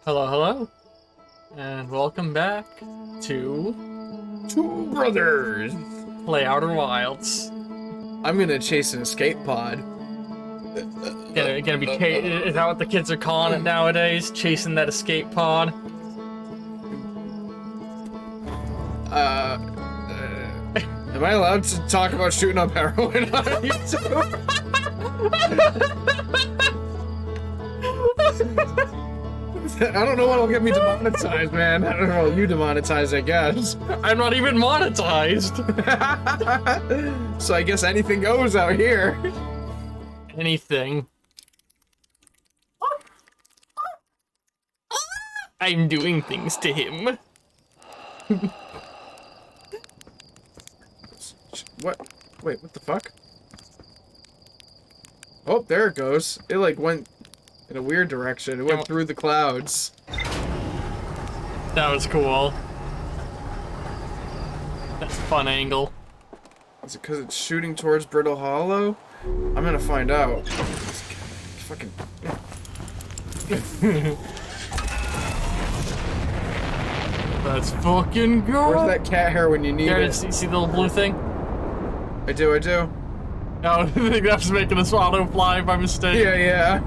Hello, hello, and welcome back to Two brothers. Play Outer Wilds. I'm gonna chase an escape pod. Gonna be is that what the kids are calling it nowadays? Chasing that escape pod. Am I allowed to talk about shooting up heroin on YouTube? I don't know what'll get me demonetized, man. I don't know. You demonetized, I guess. I'm not even monetized. So I guess anything goes out here. Anything. I'm doing things to him. What? Wait, what the fuck? Oh, there it goes. It like went in a weird direction. It went through the clouds. That was cool. That's a fun angle. Is it because it's shooting towards Brittle Hollow? I'm gonna find out. Fucking. Let's fucking go. Where's that cat hair when you need There, it? see the little blue thing? I do. No, I think that's making us auto fly by mistake. Yeah.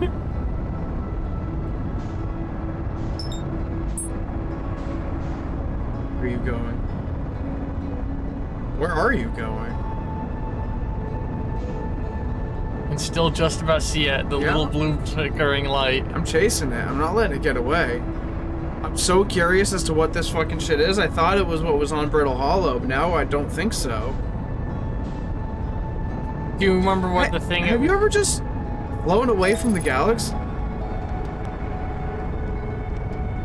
Where are you going? Where are you going? I can still just about see it, the little blue flickering light. I'm chasing it. I'm not letting it get away. I'm so curious as to what this fucking shit is. I thought it was what was on Brittle Hollow, but now I don't think so. Do you remember what the thing... Have you ever just flown away from the galaxy?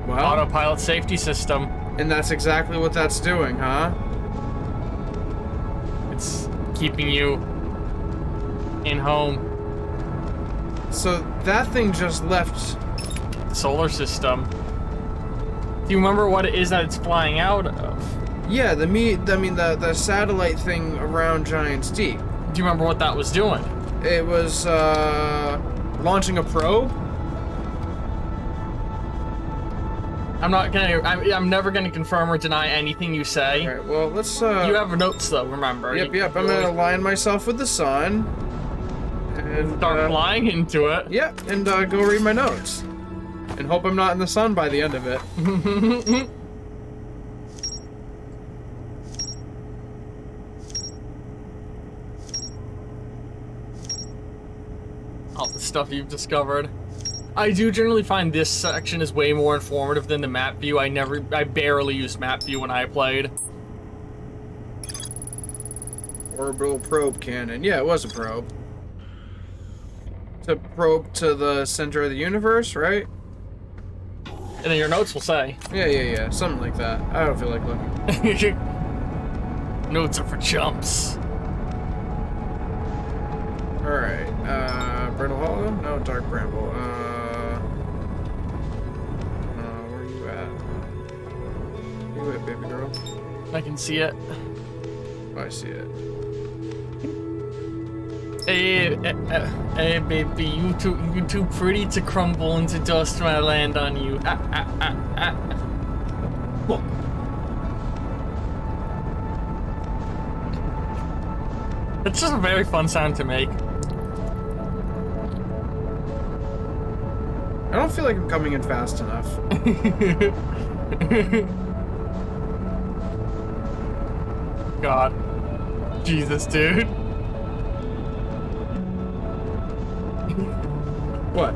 Well, Autopilot safety system. and that's exactly what that's doing, huh? It's keeping you in home. So that thing just left. Solar system. Do you remember what it is that it's flying out of? Yeah, the satellite thing around Giant's Deep. Do you remember what that was doing? It was launching a probe. I'm never gonna confirm or deny anything you say. All right, well, let's. You have notes though, remember? Yep. I'm gonna align myself with the sun. And Start flying into it. Yep, and go read my notes. And hope I'm not in the sun by the end of it. All the stuff you've discovered. I do generally find this section is way more informative than the map view. I barely used map view when I played. Orbital probe cannon. Yeah, it was a probe. To probe to the center of the universe, right? And then your notes will say. Yeah. Something like that. I don't feel like looking. Notes are for chumps. Alright, Brittle Hollow? No, Dark Bramble. Where are you at? Where you at, baby girl? I can see it. Oh, I see it. Hey, baby, you too pretty to crumble into dust when I land on you. Look. It's just a very fun sound to make. I don't feel like I'm coming in fast enough. God. Jesus, dude. What?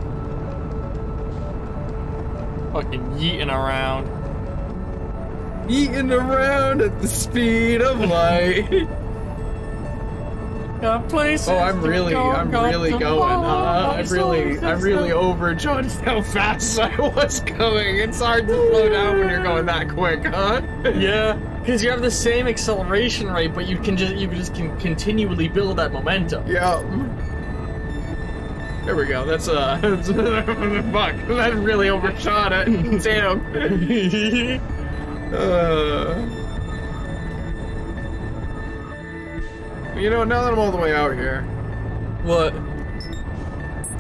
Fucking yeeting around. Eating around at the speed of light. Got places I'm really got going, huh? my I'm solar really system. overjudged how fast I was going. It's hard to slow down when you're going that quick, huh? Yeah, because you have the same acceleration rate, but you can just continually build that momentum. Yeah. There we go. That's fuck. That really overshot it. Damn. You know, now that I'm all the way out here. What?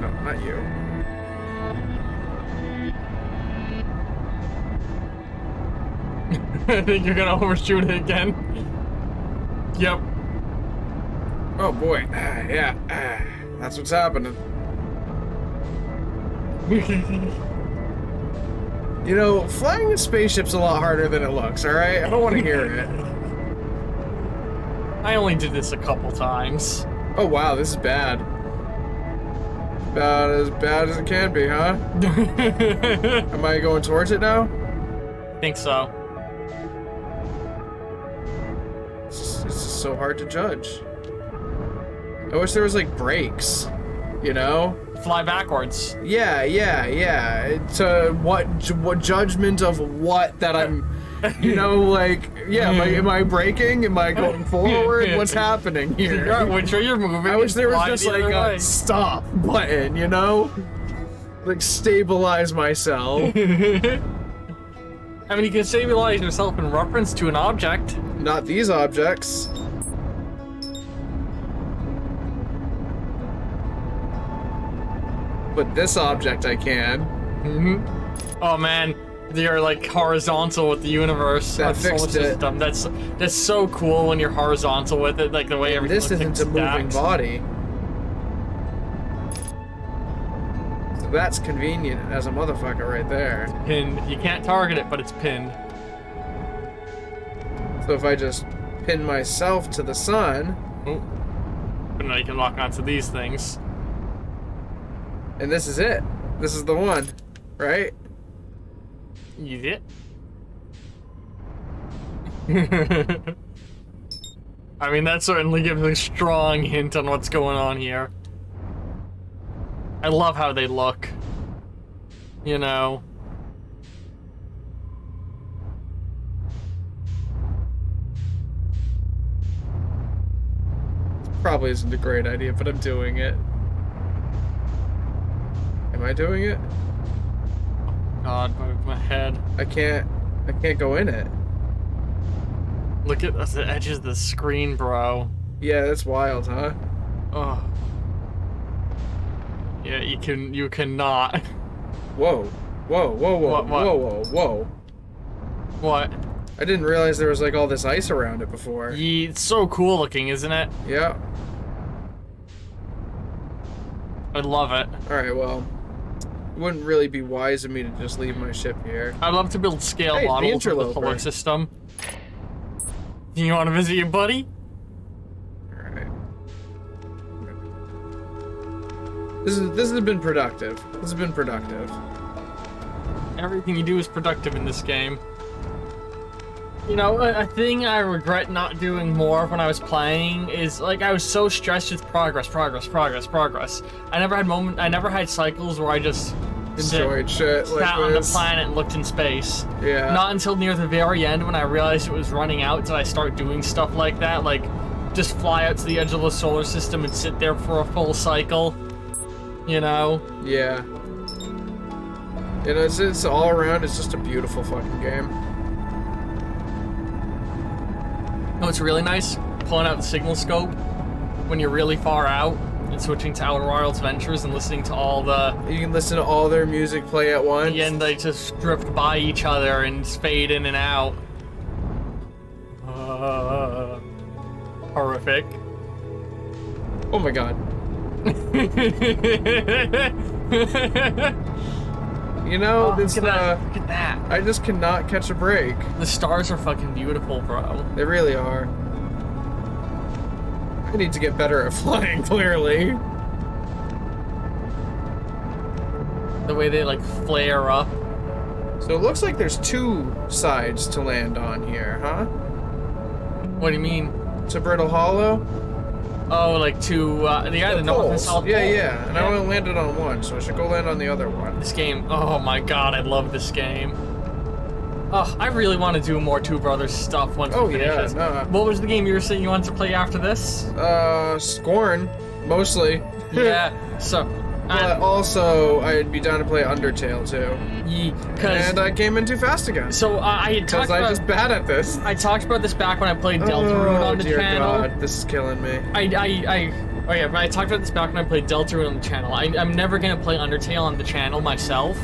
No, not you. I think you're gonna overshoot it again. Yep. Oh boy. Yeah. That's what's happening. You know, flying a spaceship's a lot harder than it looks, alright? I don't want to hear it. I only did this a couple times. Oh wow, this is bad. About as bad as it can be, huh? Am I going towards it now? I think so. It's just so hard to judge. I wish there was like brakes, you know? Fly backwards. Yeah. It's what judgment of what that I'm, you know, like, yeah, am I braking? Am I going forward? What's happening here? Which way you're moving? I wish there was just like a a stop button, you know? Like stabilize myself. I mean, you can stabilize yourself in reference to an object. Not these objects. But this object I can. Mm-hmm. Oh man, you're like horizontal with the universe. That fixed solar it. system. That's so cool when you're horizontal with it, like the way everything. This isn't a moving body. So that's convenient as a motherfucker right there. Pinned. You can't target it, but it's pinned. So if I just pin myself to the sun. Oh. But now you can lock onto these things. And this is it. This is the one, right? Yeah. I mean, that certainly gives a strong hint on what's going on here. I love how they look. You know. Probably isn't a great idea, but I'm doing it. Am I doing it? God, my head. I can't go in it. Look at the edges of the screen, bro. Yeah, that's wild, huh? Oh. Yeah, you cannot. Whoa. What? Whoa. What? I didn't realize there was like all this ice around it before. Yeah, it's so cool looking, isn't it? Yeah. I love it. Alright, well. It wouldn't really be wise of me to just leave my ship here. I'd love to build scale Hey, models the of the interloper. solar system. You want to visit your buddy? Alright. This has been productive. This has been productive. Everything you do is productive in this game. You know, a thing I regret not doing more of when I was playing is, like, I was so stressed with progress. I never had cycles where I just Enjoyed shit like sat on the this. planet and looked in space. Yeah. Not until near the very end when I realized it was running out did I start doing stuff like that, like just fly out to the edge of the solar system and sit there for a full cycle. You know? Yeah. You know, it's all around, it's just a beautiful fucking game. Oh, it's really nice pulling out the signal scope when you're really far out and switching to Outer Wilds Ventures and listening to all the... You can listen to all their music play at once. And they just drift by each other and fade in and out. Horrific. Oh my god. You know, Oh, this, look at that. I just cannot catch a break. The stars are fucking beautiful, bro. They really are. I need to get better at flying, clearly. The way they, like, flare up. So it looks like there's two sides to land on here, huh? What do you mean? To Brittle Hollow? Oh, like to, the north and poles. south Yeah, pole. yeah. And I only landed on one, so I should go land on the other one. This game, oh my god, I love this game. Oh, I really want to do more Two Brothers stuff once Oh, we finish yeah, this. no. What was the game you were saying you wanted to play after this? Scorn, mostly. Yeah, so... But also, I'd be down to play Undertale, too. And I came in too fast again. So, I had talked Because I'm about... just bad at this. I talked about this back when I played Deltarune on the dear channel. God, this is killing me. Oh yeah, but I talked about this back when I played Deltarune on the channel. I'm never gonna play Undertale on the channel myself.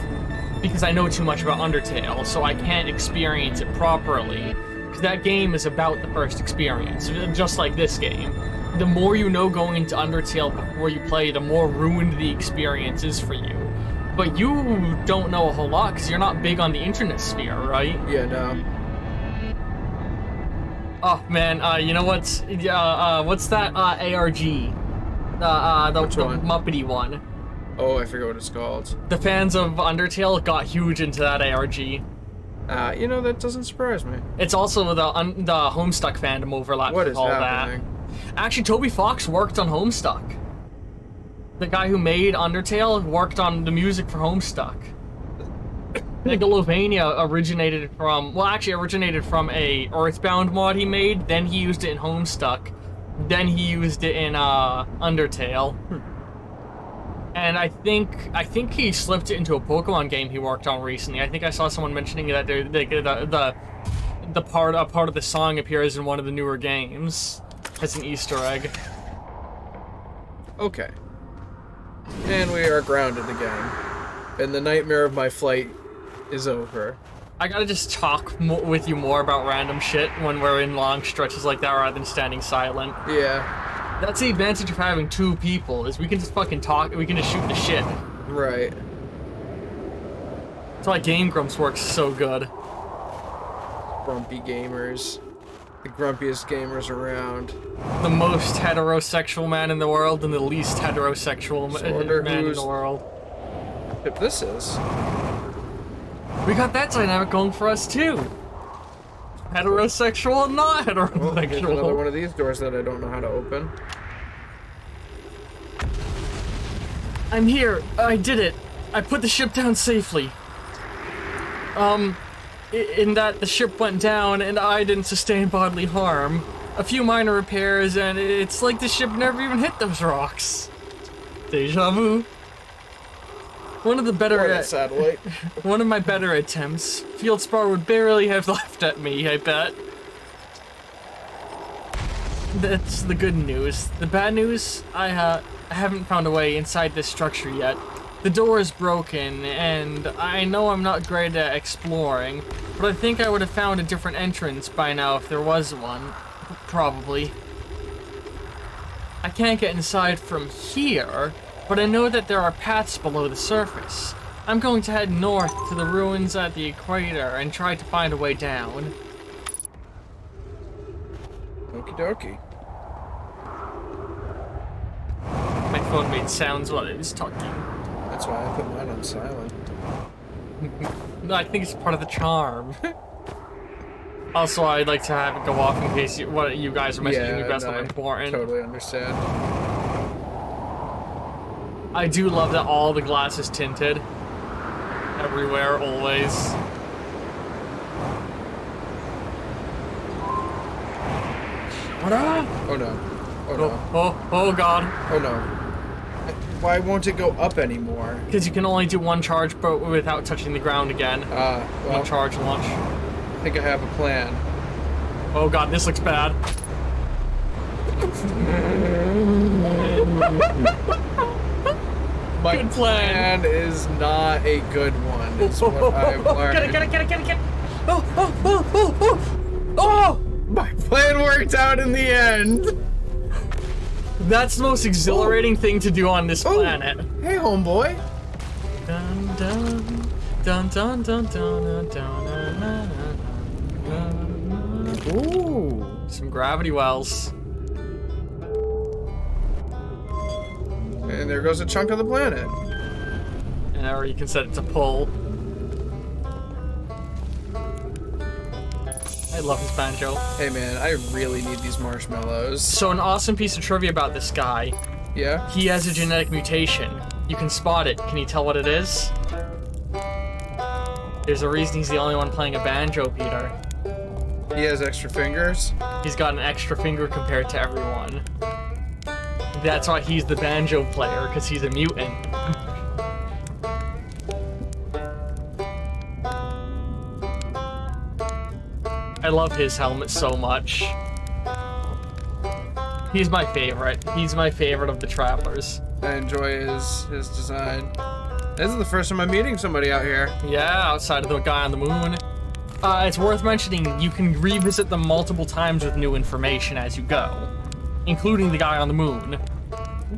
because I know too much about Undertale, so I can't experience it properly. Because that game is about the first experience, just like this game. The more you know going into Undertale before you play, the more ruined the experience is for you. But you don't know a whole lot because you're not big on the internet sphere, right? Yeah, no. Oh man, you know what's that ARG? The Which one? Muppety one. Oh, I forget what it's called. The fans of Undertale got huge into that ARG. You know, that doesn't surprise me. It's also the Homestuck fandom overlap. What is all happening? That. Actually, Toby Fox worked on Homestuck. The guy who made Undertale worked on the music for Homestuck. Megalovania originated from a Earthbound mod he made, then he used it in Homestuck, then he used it in Undertale. And I think he slipped it into a Pokemon game he worked on recently. I think I saw someone mentioning that a part of the song appears in one of the newer games as an Easter egg. Okay. And we are grounded again. And the nightmare of my flight is over. I gotta just talk with you more about random shit when we're in long stretches like that rather than standing silent. Yeah. That's the advantage of having two people, is we can just fucking talk, we can just shoot the shit. Right. That's why Game Grumps works so good. Grumpy gamers. The grumpiest gamers around. The most heterosexual man in the world and the least heterosexual man in the world. If this is. We got that dynamic going for us too. Heterosexual and not heterosexual. Oh, there's another one of these doors that I don't know how to open. I'm here. I did it. I put the ship down safely. In that the ship went down and I didn't sustain bodily harm. A few minor repairs and it's like the ship never even hit those rocks. Deja vu. One of my better attempts. Fieldspar would barely have laughed at me, I bet. That's the good news. The bad news? I haven't found a way inside this structure yet. The door is broken, and I know I'm not great at exploring, but I think I would have found a different entrance by now if there was one. Probably. I can't get inside from here, but I know that there are paths below the surface. I'm going to head north to the ruins at the equator and try to find a way down. Okie dokie. My phone made sounds while it was talking. That's why I put mine on silent. No, I think it's part of the charm. Also, I'd like to have it go off in case you guys are messaging me about something important. Totally understand. I do love that all the glass is tinted. Everywhere, always. What up? Oh no. Oh no. Oh god. Oh no. Why won't it go up anymore? Because you can only do one charge but without touching the ground again. Well, one charge launch. I think I have a plan. Oh god, this looks bad. My good plan is not a good one. Is what I've learned. Get it. Oh! My plan worked out in the end. That's the most exhilarating thing to do on this planet. Hey, homeboy. Dun dun dun dun dun dun dun dun. Ooh. Some gravity wells. And there goes a chunk of the planet. And or you can set it to pull. I love his banjo. Hey man, I really need these marshmallows. So an awesome piece of trivia about this guy. Yeah? He has a genetic mutation. You can spot it. Can you tell what it is? There's a reason he's the only one playing a banjo, Peter. He has extra fingers? He's got an extra finger compared to everyone. That's why he's the banjo player, because he's a mutant. I love his helmet so much. He's my favorite. He's my favorite of the travelers. I enjoy his design. This is the first time I'm meeting somebody out here. Yeah, outside of the guy on the moon. It's worth mentioning you can revisit them multiple times with new information as you go, including the guy on the moon.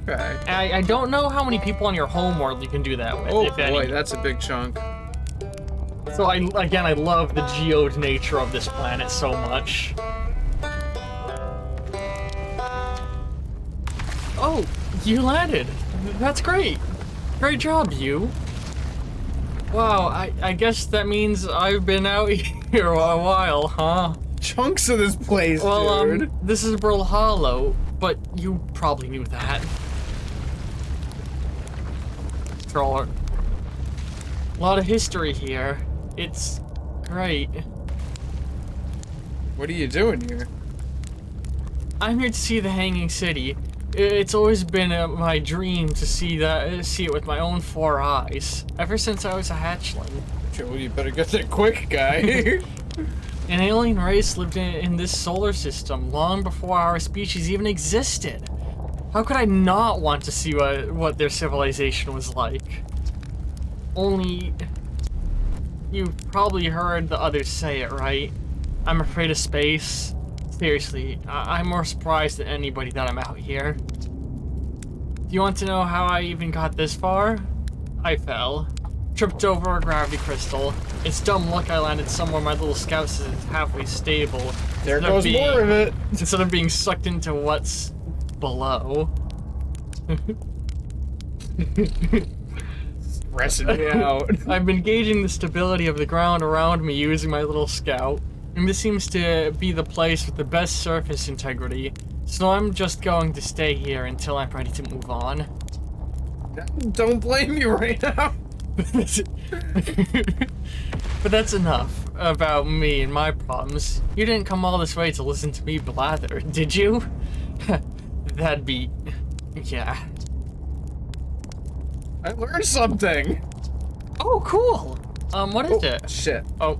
Okay. I don't know how many people on your homeworld you can do that with, Oh if boy, any. that's a big chunk. So I love the geode nature of this planet so much. Oh, you landed. That's great. Great job, you. Wow, I guess that means I've been out here a while, huh? Chunks of this place, Well, dude. this is Brittle Hollow, but you probably knew that. Controller. A lot of history here. It's great. What are you doing here? I'm here to see the Hanging City. It's always been my dream to see it with my own 4 eyes, ever since I was a hatchling. Okay, well, you better get there quick, guy. An alien race lived in this solar system long before our species even existed. How could I not want to see what their civilization was like? Only, you've probably heard the others say it, right? I'm afraid of space. Seriously, I'm more surprised than anybody that I'm out here. Do you want to know how I even got this far? I fell. Tripped over a gravity crystal. It's dumb luck I landed somewhere my little scout says is halfway stable. There goes more of it. Instead of being sucked into what's below. Stressing me out. I've been gauging the stability of the ground around me using my little scout, and this seems to be the place with the best surface integrity, so I'm just going to stay here until I'm ready to move on. Don't blame you right now. But that's enough about me and my problems. You didn't come all this way to listen to me blather, did you? That'd be... yeah. I learned something. Oh, cool! What is it? Shit. Oh.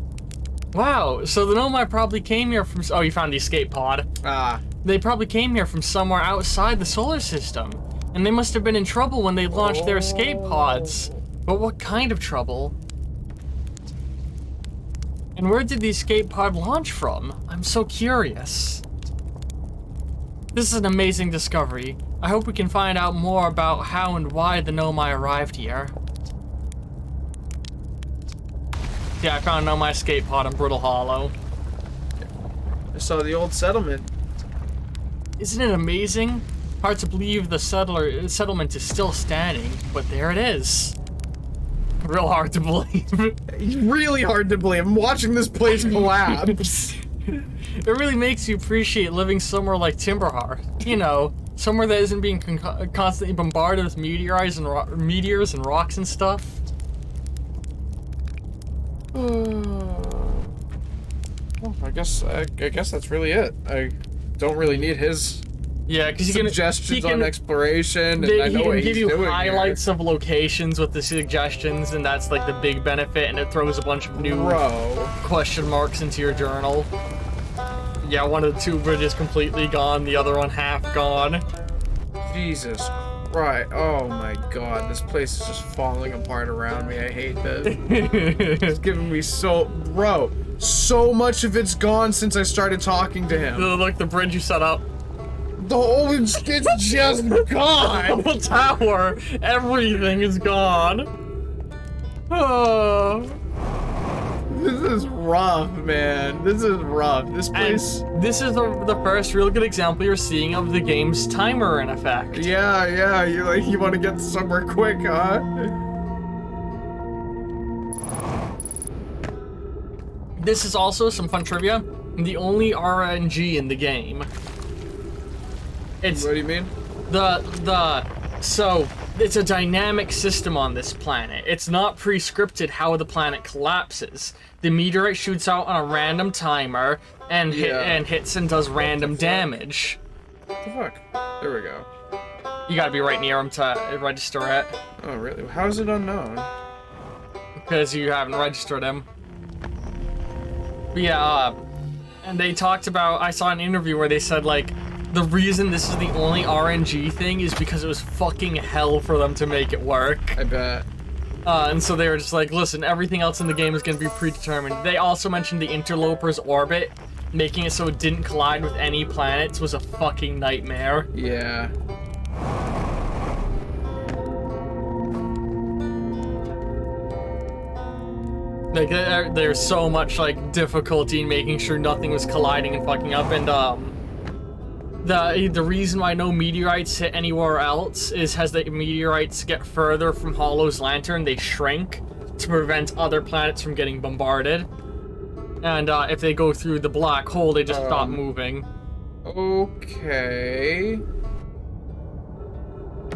Wow, so the Nomai probably came here from... Oh, you found the escape pod. Ah. They probably came here from somewhere outside the solar system. And they must have been in trouble when they launched their escape pods. But what kind of trouble? And where did the escape pod launch from? I'm so curious. This is an amazing discovery. I hope we can find out more about how and why the Nomai arrived here. Yeah, I found Nomai escape pod in Brittle Hollow. I saw the old settlement. Isn't it amazing? Hard to believe the settlement is still standing, but there it is. Real hard to believe. Really hard to believe. I'm watching this place collapse. It really makes you appreciate living somewhere like Timberhearth. You know, somewhere that isn't being constantly bombarded with meteors and rocks and stuff. Well, I guess that's really it. I don't really need his Yeah, because suggestions on exploration, and I know he what can he's give you doing highlights of locations with the suggestions, and that's like the big benefit, and it throws a bunch of new question marks into your journal. Yeah, one of the 2 bridges completely gone, the other one half gone. Jesus Christ. Oh my god, this place is just falling apart around me. I hate this. It's giving me so much of it's gone since I started talking to him. Look, the bridge you set up. The whole it's just gone. The whole tower, everything is gone. Oh. This is rough, man. This is rough. This place... And this is the first real good example you're seeing of the game's timer in effect. Yeah, you want to get somewhere quick, huh? This is also some fun trivia. The only RNG in the game. What do you mean? So it's a dynamic system on this planet. It's not pre-scripted how the planet collapses. The meteorite shoots out on a random timer and hits and does random damage. What the fuck? There we go. You gotta be right near him to register it. Oh, really? How is it unknown? Because you haven't registered him. But yeah, and they talked about, I saw an interview where they said, like, the reason this is the only RNG thing is because it was fucking hell for them to make it work. I bet. And so they were just like, listen, everything else in the game is going to be predetermined. They also mentioned the interloper's orbit, making it so it didn't collide with any planets was a fucking nightmare. Yeah. Like, there's so much, like, difficulty in making sure nothing was colliding and fucking up, and, the reason why no meteorites hit anywhere else is as the meteorites get further from Hollow's lantern, they shrink to prevent other planets from getting bombarded. And, if they go through the black hole, they just stop moving. Okay.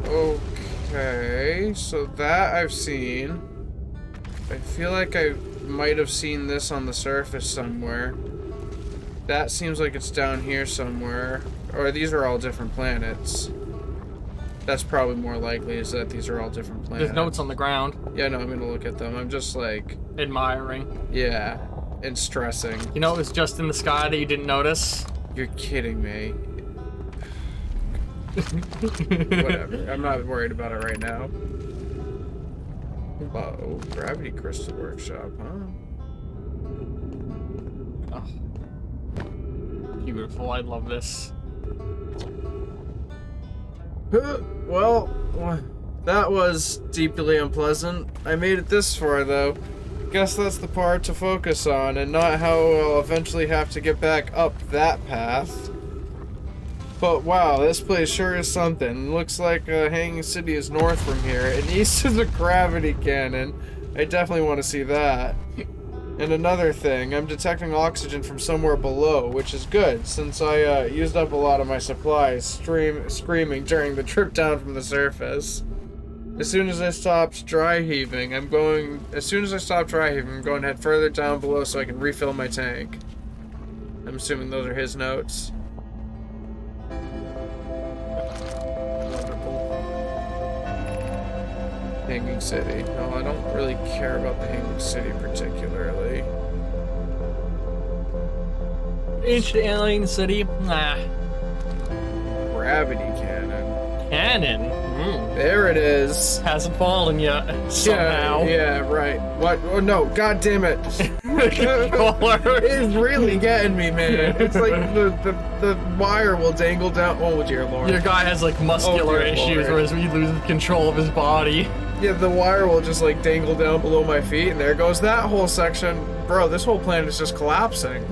Okay, so that I've seen. I feel like I might have seen this on the surface somewhere. That seems like it's down here somewhere. Or these are all different planets. That's probably more likely, is that these are all different planets. There's notes on the ground. Yeah, no, I'm gonna look at them. I'm just like... admiring. Yeah, and stressing. You know it was just in the sky that you didn't notice? You're kidding me. Whatever, I'm not worried about it right now. Oh, gravity crystal workshop, huh? Oh. Beautiful, I love this. Well, that was deeply unpleasant. I made it this far, though. Guess that's the part to focus on, and not how I'll eventually have to get back up that path. But wow, this place sure is something. Looks like Hanging City is north from here, and east is a gravity cannon. I definitely want to see that. And another thing, I'm detecting oxygen from somewhere below, which is good, since I used up a lot of my supplies screaming during the trip down from the surface. As soon as I stopped dry heaving, I'm going to head further down below so I can refill my tank. I'm assuming those are his notes. Hanging City. No, I don't really care about the Hanging City particularly. Ancient alien city? Nah. Gravity cannon. Cannon? There it is. Hasn't fallen yet, somehow. Yeah, right. What? Oh no, god damn it. It's really getting me, man. It's like the wire will dangle down. Oh dear lord. Your guy has like muscular issues, whereas he loses control of his body. Yeah, the wire will just like dangle down below my feet, and there goes that whole section. Bro, this whole planet is just collapsing.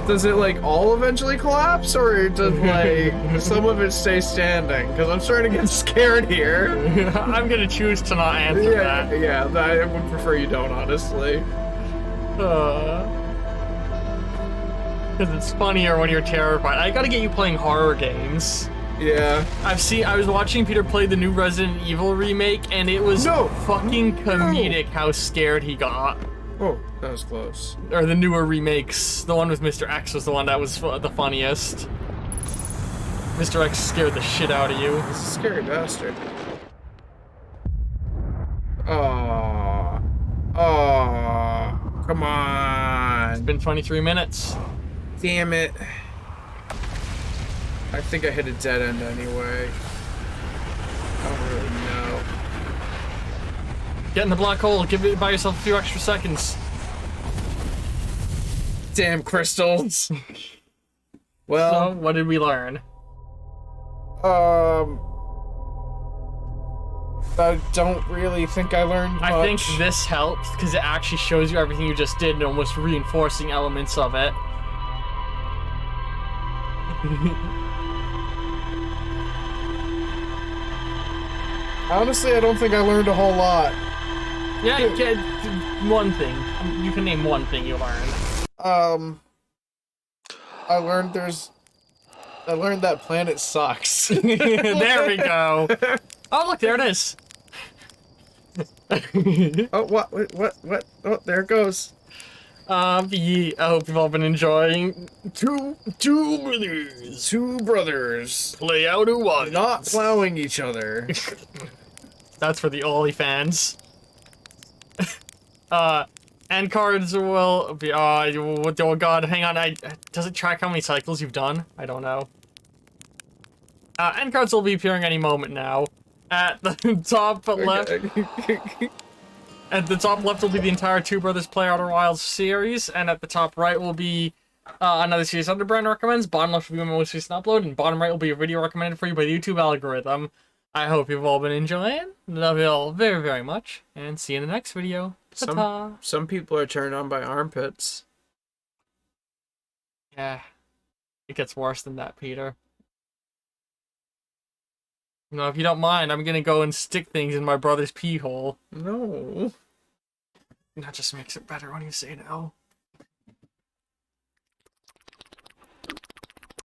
Does it like all eventually collapse, or does like some of it stay standing? Because I'm starting to get scared here. I'm gonna choose to not answer that. Yeah, I would prefer you don't, honestly. Because it's funnier when you're terrified. I gotta get you playing horror games. Yeah. I was watching Peter play the new Resident Evil remake, and it was fucking comedic how scared he got. Oh, that was close. Or the newer remakes. The one with Mr. X was the one that was the funniest. Mr. X scared the shit out of you. He's a scary bastard. Oh. Oh. Come on. It's been 23 minutes. Damn it. I think I hit a dead end anyway. I don't really know. Get in the black hole. Buy yourself a few extra seconds. Damn crystals. Well, so, what did we learn? I don't really think I learned much. I think this helps because it actually shows you everything you just did and almost reinforcing elements of it. Honestly, I don't think I learned a whole lot. Yeah, you get one thing. You can name one thing you learned. I learned that planet sucks. There we go. Oh, look, there it is. Oh, what? Oh, there it goes. I hope you've all been enjoying Two Brothers Play Out a One. Not plowing each other. That's for the Ollie fans. End cards will be, oh god, hang on, does it track how many cycles you've done? I don't know. End cards will be appearing any moment now. At the top left, at the top left will be the entire Two Brothers Play Outer Wilds series, and at the top right will be another series Underbrand recommends. Bottom left will be my most recent upload, and bottom right will be a video recommended for you by the YouTube algorithm. I hope you've all been enjoying. Love you all very, very much, and see you in the next video. Ta-ta. Some people are turned on by armpits. Yeah, it gets worse than that, Peter. No, if you don't mind, I'm gonna go and stick things in my brother's pee hole. No. That just makes it better when you say no.